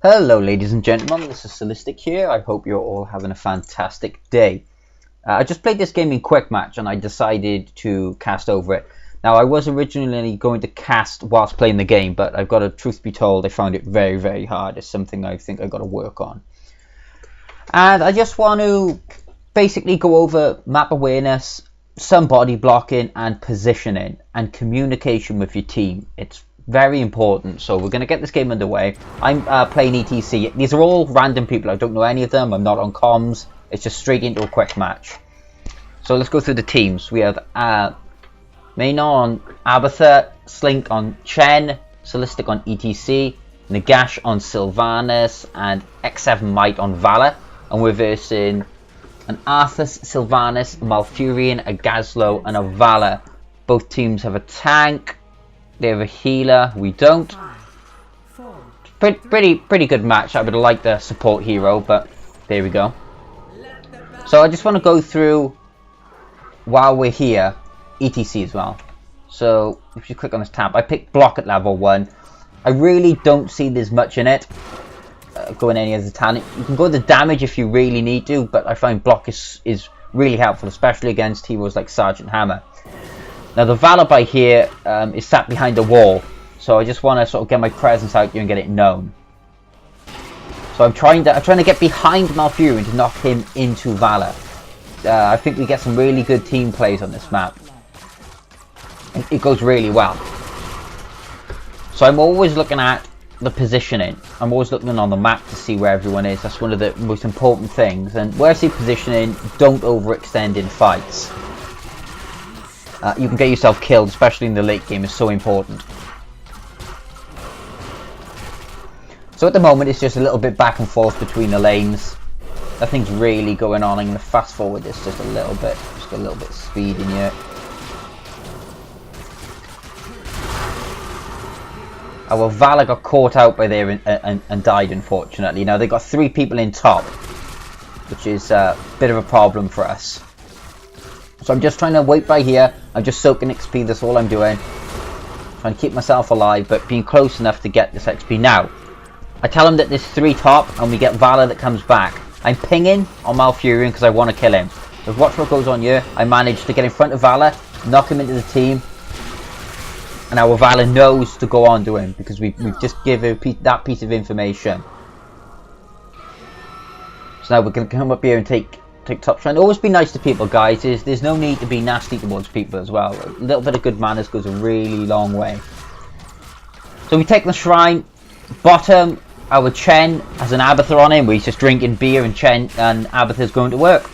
Hello ladies and gentlemen, this is Solistic here. I hope you're all having a fantastic day. I just played this game in quick match and I decided to cast over it. Now I was originally going to cast whilst playing the game, but I've got to, truth be told, I found it very hard. It's something I think I've got to work on. And I just want to basically go over map awareness, some body blocking and positioning and communication with your team. It's very important. So we're going to get this game underway. I'm playing ETC. These are all random people. I don't know any of them. I'm not on comms. It's just straight into a quick match. So let's go through the teams. We have Main on Abatha, Slink on Chen, Solistic on ETC, Nagash on Sylvanas, and X7 Might on Valor. And we're versing an Arthas, Sylvanas, a Malfurion, a Gazlo, and a Valor. Both teams have a tank. They have a healer. We don't. Pretty good match. I would have liked the support hero, but there we go. So I just want to go through while we're here, ETC as well. So if you click on this tab, I picked block at level 1. I really don't see there's much in it. Going any other talent. You can go the damage if you really need to, but I find block is really helpful, especially against heroes like Sergeant Hammer. Now the Valor by here is sat behind a wall, so I just want to sort of get my presence out here and get it known. So I'm trying to get behind Malfurion to knock him into Valor. I think we get some really good team plays on this map. It goes really well. So I'm always looking at the positioning. I'm always looking on the map to see where everyone is. That's one of the most important things. And where I see positioning, don't overextend in fights. You can get yourself killed, especially in the late game. Is so important. So at the moment it's just a little bit back and forth between the lanes. Nothing's really going on. I'm going to fast forward this just a little bit. Just a little bit of speed in here. Our Valor got caught out by there and died, unfortunately. Now they've got 3 people in top, which is a bit of a problem for us. So I'm just trying to wait by here. I'm just soaking XP, that's all I'm doing. Trying to keep myself alive, but being close enough to get this XP. Now, I tell him that there's 3 top, and we get Valor that comes back. I'm pinging on Malfurion because I want to kill him. But watch what goes on here. I managed to get in front of Valor, knock him into the team. And our Valor knows to go on to him, because we've just given that piece of information. So now we're going to come up here and take top shrine. Always be nice to people, guys. There's no need to be nasty towards people as well. A little bit of good manners goes a really long way. So we take the shrine. Bottom, our Chen has an Abatha on him. We're just drinking beer and Chen and Abatha's going to work.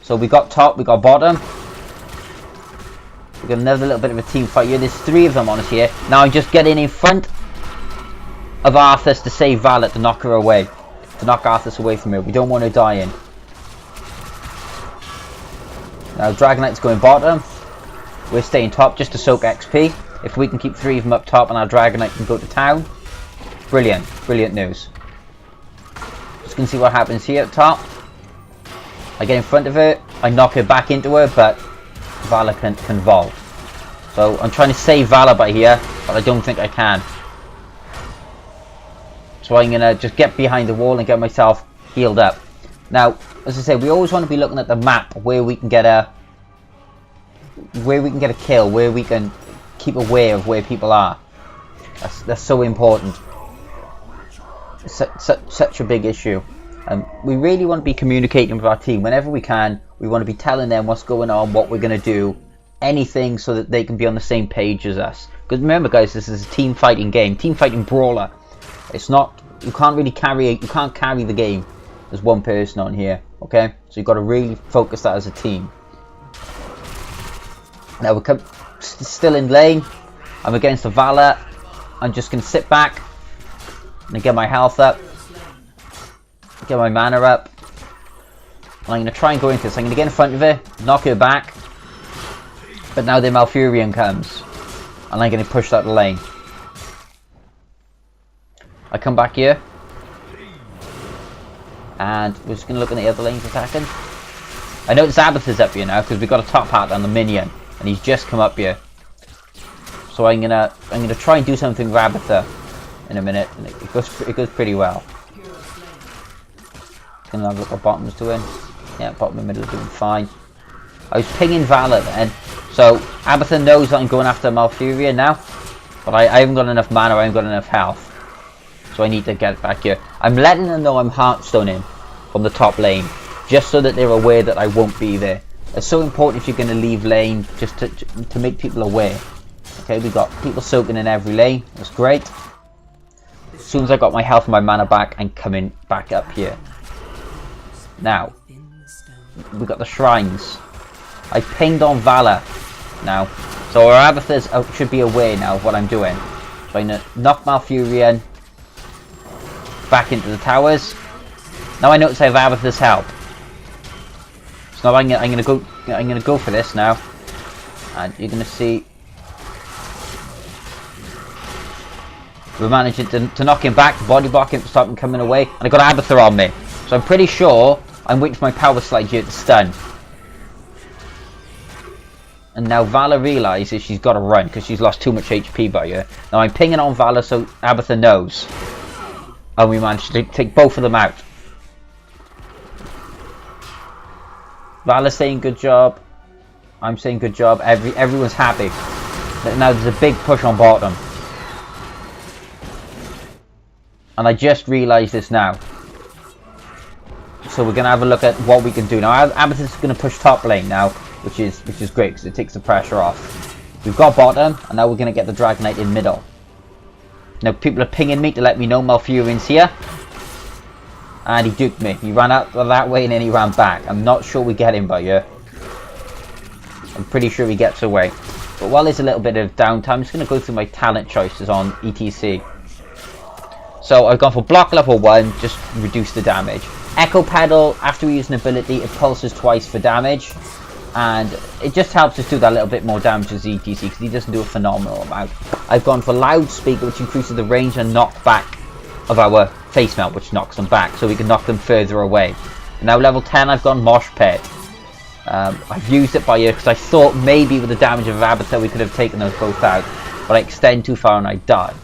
So we got top, we got bottom. We got another little bit of a team fight here. There's 3 of them on us here. Now I'm just getting in front of Arthas to save Valor, to knock her away. To knock Arthas away from her. We don't want her dying. Now Dragonite's going bottom. We're staying top just to soak XP. If we can keep 3 of them up top and our Dragonite can go to town. Brilliant news. Just gonna see what happens here at top. I get in front of her. I knock her back into her, but Valor can vault. So I'm trying to save Valor by here, but I don't think I can. So I'm gonna just get behind the wall and get myself healed up. Now, as I say, we always want to be looking at the map where we can get a kill, where we can keep aware of where people are. That's so important. Such a big issue. We really want to be communicating with our team whenever we can. We want to be telling them what's going on, what we're going to do, anything, so that they can be on the same page as us. Because remember, guys, this is a team fighting game, team fighting brawler. It's not. You can't really carry. You can't carry the game as one person on here. Okay, so you've got to really focus that as a team. Now we're still in lane. I'm against the Valor. I'm just going to sit back and get my health up, get my mana up. And I'm going to try and go into this. I'm going to get in front of her, knock her back. But now the Malfurion comes, and I'm going to push that lane. I come back here, and we're just going to look at the other lanes attacking. I notice Abatha's up here now because we've got a top hat on the minion, and he's just come up here. So I'm gonna try and do something with Abatha in a minute, and it goes pretty well. Gonna have a look what bottom's doing. Yeah, bottom and middle are doing fine. I was pinging Valor then, so Abathur knows that I'm going after Malfuria now, but I haven't got enough mana, I haven't got enough health, so I need to get back here. I'm letting them know I'm Heartstoning from the top lane, just so that they're aware that I won't be there. It's so important if you're going to leave lane, just to make people aware. Okay, we got people soaking in every lane, that's great. As soon as I got my health and my mana back, I'm coming back up here. Now, we got the shrines. I pinged on Valor now, so our Abathurs should be aware now of what I'm doing. Trying to knock Malfurion back into the towers. Now I notice I have Abathur's help, so now I'm gonna go for this now, and you're gonna see we're managing to knock him back, body block him to stop him coming away, and I got Abathur on me, so I'm pretty sure I'm waiting for my power slide here to stun. And now Valor realises she's got to run because she's lost too much HP by her. Now I'm pinging on Valor so Abathur knows. And we managed to take both of them out. Valor's saying good job. I'm saying good job. Everyone's happy. Now there's a big push on bottom. And I just realised this now. So we're going to have a look at what we can do. Now Abathur's going to push top lane now. Which is great because it takes the pressure off. We've got bottom, and now we're going to get the Dragon Knight in middle. Now people are pinging me to let me know Malfurion's here. And he duped me. He ran out that way and then he ran back. I'm not sure we get him by here. I'm pretty sure he gets away. But while there's a little bit of downtime, I'm just going to go through my talent choices on ETC. So I've gone for block level 1, just reduce the damage. Echo Pedal, after we use an ability, it pulses twice for damage. And it just helps us do that little bit more damage as ETC because he doesn't do a phenomenal amount. I've gone for Loudspeaker, which increases the range and knockback of our face melt, which knocks them back, so we can knock them further away. And now level 10, I've gone Mosh Pit. I've used it by ear because I thought maybe with the damage of Abathur we could have taken those both out, but I extend too far and I die.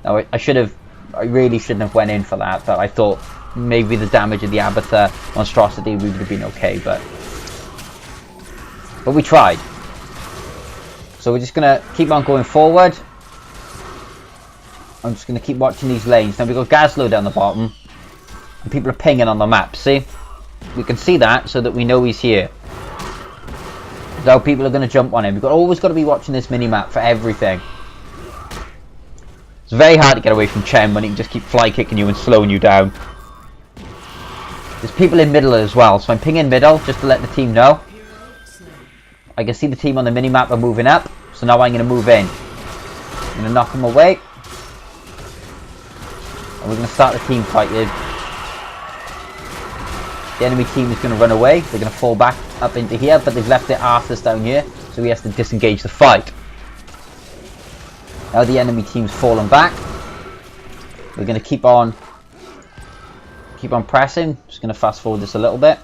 Now I really shouldn't have went in for that, but I thought maybe the damage of the Abathur monstrosity we would have been okay, but we tried. So we're just going to keep on going forward. I'm just going to keep watching these lanes. Now we've got Gazlo down the bottom. And people are pinging on the map. See? We can see that so that we know he's here. Now people are going to jump on him. We've always got to be watching this mini-map for everything. It's very hard to get away from Chen when he can just keep fly kicking you and slowing you down. There's people in middle as well. So I'm pinging middle just to let the team know. I can see the team on the mini-map are moving up, so now I'm going to move in. I'm going to knock them away. And we're going to start the team fight here. The enemy team is going to run away. They're going to fall back up into here, but they've left their archers down here, so he has to disengage the fight. Now the enemy team's fallen back. We're going to keep on pressing. Just going to fast forward this a little bit,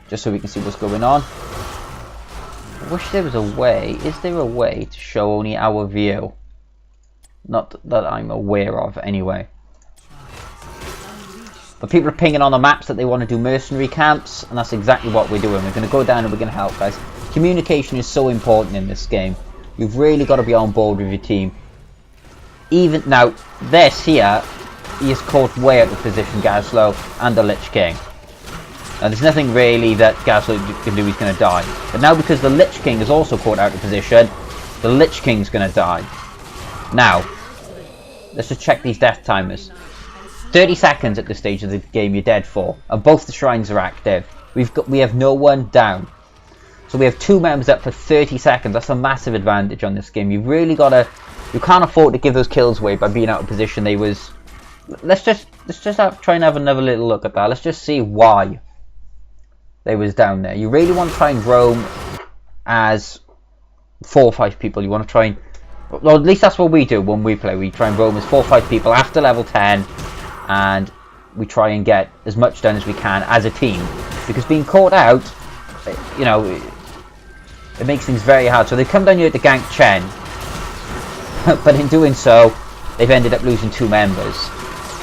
just so we can see what's going on. I wish there was a way. Is there a way to show only our view? Not that I'm aware of, anyway. But people are pinging on the maps that they want to do mercenary camps, and that's exactly what we're doing. We're going to go down and we're going to help, guys. Communication is so important in this game. You've really got to be on board with your team. Even now, this here, he is caught way out of position, Gazlo, and the Lich King. Now there's nothing really that Gazlo can do, he's going to die. But now because the Lich King is also caught out of position, the Lich King's going to die. Now, let's just check these death timers. 30 seconds at this stage of the game you're dead for, and both the shrines are active. We have no one down. So we have 2 members up for 30 seconds. That's a massive advantage on this game. You've really got to, you can't afford to give those kills away by being out of position. Let's just try and have another little look at that. Let's just see why they was down there. You really want to try and roam as 4 or 5 people. You want to try and, well, at least that's what we do when we play. We try and roam as 4 or 5 people after level 10, and we try and get as much done as we can as a team. Because being caught out, you know, it makes things very hard. So they come down here to gank Chen, but in doing so, they've ended up losing 2 members.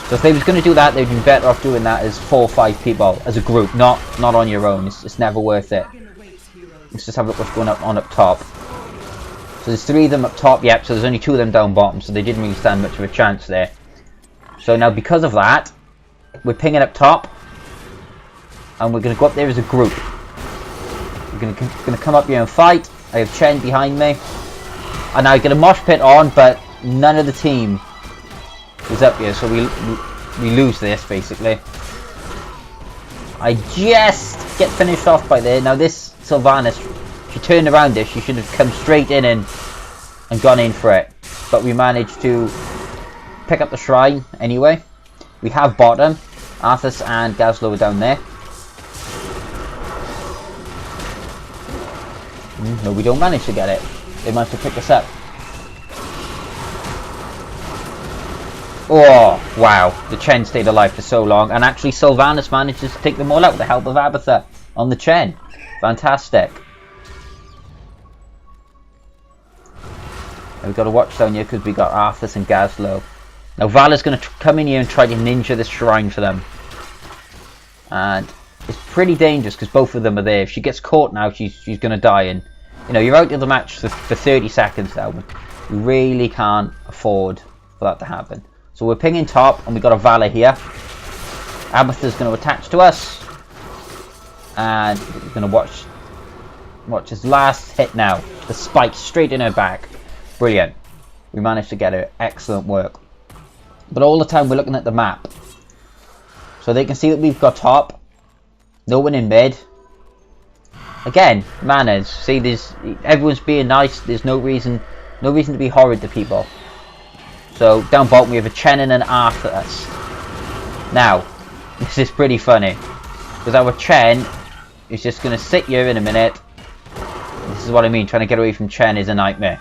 So if they was going to do that, they'd be better off doing that as 4 or 5 people, as a group, not on your own. It's never worth it. Let's just have a look what's going on up top. So there's 3 of them up top, yep, so there's only 2 of them down bottom, so they didn't really stand much of a chance there. So now because of that, we're pinging up top, and we're going to go up there as a group. We're going to come up here and fight. I have Chen behind me. And I get a mosh pit on, but none of the team is up here, so we lose this, basically. I just get finished off by there. Now this Sylvanas, she turned around there, she should have come straight in and gone in for it. But we managed to pick up the shrine anyway. We have bottom. Arthas and Gazlo are down there. No, we don't manage to get it. They managed to pick us up. Oh, wow. The Chen stayed alive for so long. And actually Sylvanas manages to take them all out with the help of Abatha on the Chen. Fantastic. And we've got to watch down here because we got Arthas and Gazlo. Now Vala's going to come in here and try to ninja this shrine for them. And it's pretty dangerous because both of them are there. If she gets caught now, she's going to die. And you know, you're out of the match for 30 seconds now. We really can't afford for that to happen. So we're pinging top, and we've got a Vala here. Abatha's going to attach to us. And we're going to watch his last hit now. The spike straight in her back. Brilliant. We managed to get her. Excellent work. But all the time we're looking at the map. So they can see that we've got top. No one in mid. Again, manners. See, everyone's being nice. There's no reason to be horrid to people. So down bottom we have a Chen and an Arthas. Now, this is pretty funny because our Chen is just going to sit here in a minute. This is what I mean. Trying to get away from Chen is a nightmare.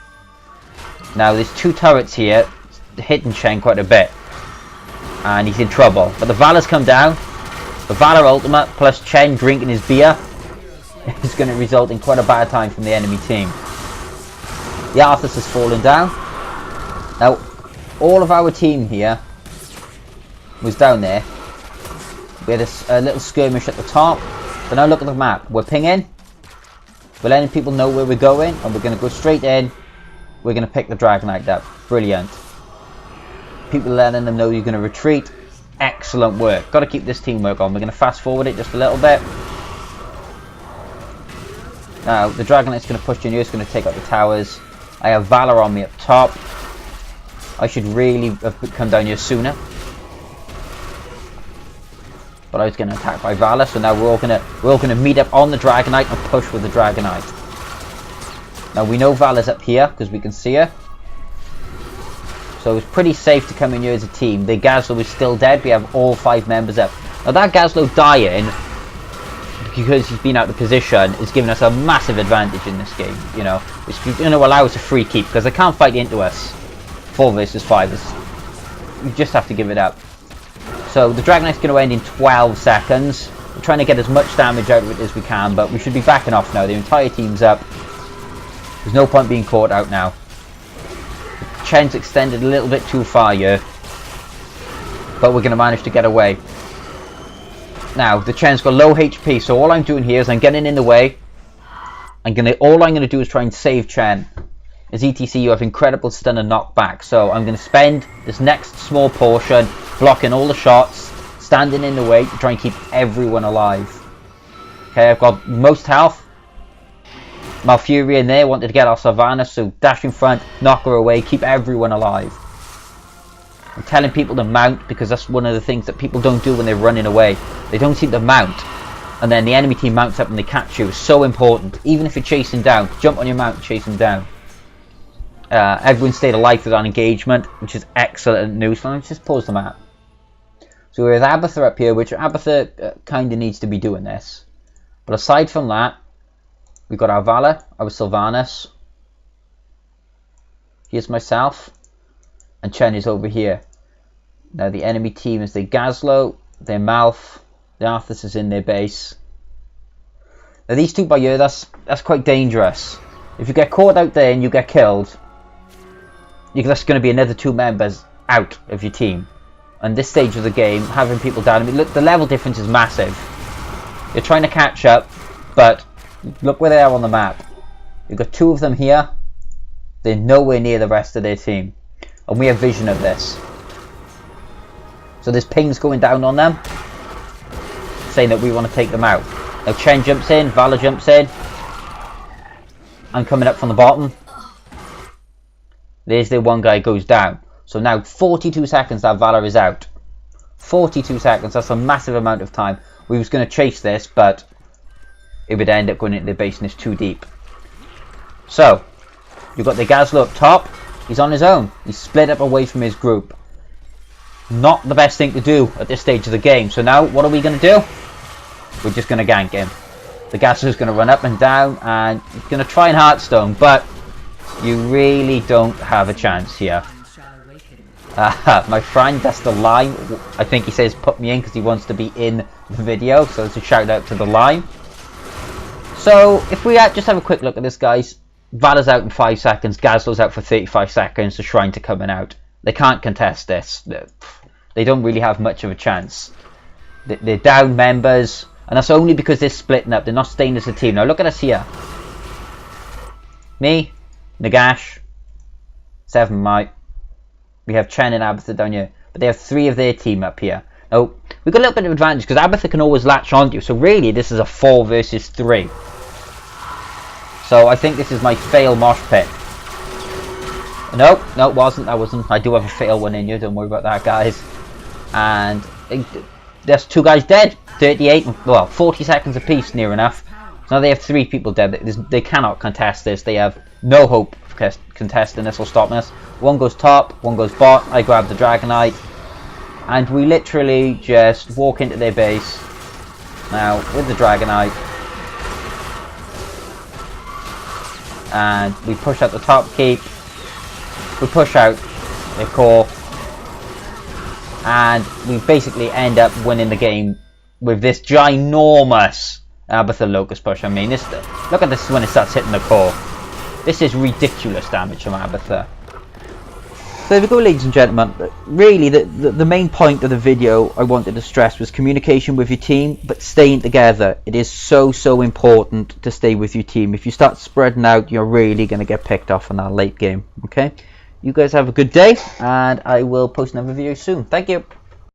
Now there's 2 turrets here, hitting Chen quite a bit, and he's in trouble. But the Vala's come down. The Vala ultimate plus Chen drinking his beer is going to result in quite a bad time from the enemy team. The Arthas has fallen down. Now, all of our team here was down there. We had a little skirmish at the top. So now look at the map. We're pinging. We're letting people know where we're going, and we're going to go straight in. We're going to pick the Dragonite up. Brilliant. People letting them know you're going to retreat. Excellent work. Got to keep this teamwork on. We're going to fast forward it just a little bit. Now, the Dragonite's going to push in here. It's going to take out the towers. I have Valor on me up top. I should really have come down here sooner. But I was getting attacked by Valor, so now we're all gonna meet up on the Dragonite and push with the Dragonite. Now we know Valor's up here because we can see her. So it's pretty safe to come in here as a team. The Gazlo is still dead. We have all 5 members up. Now that Gazlo dying, because he's been out of position, is giving us a massive advantage in this game. You know, it's going to allow us a free keep because they can't fight into us. 4 versus 5 we just have to give it up. So the Dragonite's going to end in 12 seconds. We're trying to get as much damage out of it as we can, but we should be backing off now. The entire team's up. There's no point being caught out now. The Chen's extended a little bit too far here, but we're going to manage to get away. Now the Chen's got low HP, so all I'm doing here is I'm getting in the way. All I'm going to do is try and save Chen. As ETC, you have incredible stun and knockback, so I'm going to spend this next small portion blocking all the shots, standing in the way to try and keep everyone alive. Okay, I've got most health. Malfuria in there wanted to get our Sylvanas, so dash in front, knock her away, keep everyone alive. I'm telling people to mount because that's one of the things that people don't do when they're running away. They don't seem to mount, and then the enemy team mounts up and they catch you. It's so important. Even if you're chasing down, jump on your mount and chase them down. Everyone stayed alive for that engagement, which is excellent news. So let's just pause the map. So we have Abatha up here, which Abatha kind of needs to be doing this. But aside from that, we've got our Vala, our Sylvanas. Here's myself. And Chen is over here. Now the enemy team is the Gazlo, their Mouth, the Arthas is in their base. Now these 2 by here, that's quite dangerous. If you get caught out there and you get killed, that's going to be another 2 members out of your team. on this stage of the game, having people down. I mean, look, the level difference is massive. You're trying to catch up, but look where they are on the map. You've got 2 of them here. They're nowhere near the rest of their team. And we have vision of this. So there's pings going down on them, saying that we want to take them out. Now Chen jumps in, Valor jumps in. I'm coming up from the bottom. There's the one guy goes down. So now 42 seconds that Valor is out. 42 seconds, that's a massive amount of time. We was going to chase this, but it would end up going into the base and it's too deep. So, you've got the Gazlo up top. He's on his own. He's split up away from his group. Not the best thing to do at this stage of the game. So now, what are we going to do? We're just going to gank him. The Gazlo's going to run up and down and he's going to try and Heartstone, but you really don't have a chance here. My friend, that's the line. I think he says put me in because he wants to be in the video, so it's a shout out to the line. So if we just have a quick look at this, guys. Valor's out in 5 seconds, Gazlo's out for 35 seconds, the Shrines are coming out. They can't contest this. They don't really have much of a chance. They're down members, and that's only because they're splitting up. They're not staying as a team. Now look at us here. Me, Nagash, 7 Mike. We have Chen and Abatha down here, but they have 3 of their team up here. Now, we've got a little bit of advantage because Abatha can always latch onto you, so really this is a 4 versus 3. So I think this is my fail mosh pit. No, it wasn't. That wasn't. I do have a fail one in you, don't worry about that, guys. And there's 2 guys dead. 38, well, 40 seconds apiece, near enough. So now they have 3 people dead. They cannot contest this. They have no hope of contesting this or stopping us. 1 goes top, 1 goes bot. I grab the Dragonite. And we literally just walk into their base. Now, with the Dragonite. And we push out the top keep. We push out their core. And we basically end up winning the game with this ginormous Abatha Locust push. I mean, look at this when it starts hitting the core. This is ridiculous damage from Abatha. So there we go, ladies and gentlemen. Really, the main point of the video I wanted to stress was communication with your team, but staying together. It is so important to stay with your team. If you start spreading out, you're really going to get picked off in that late game. Okay? You guys have a good day, and I will post another video soon. Thank you.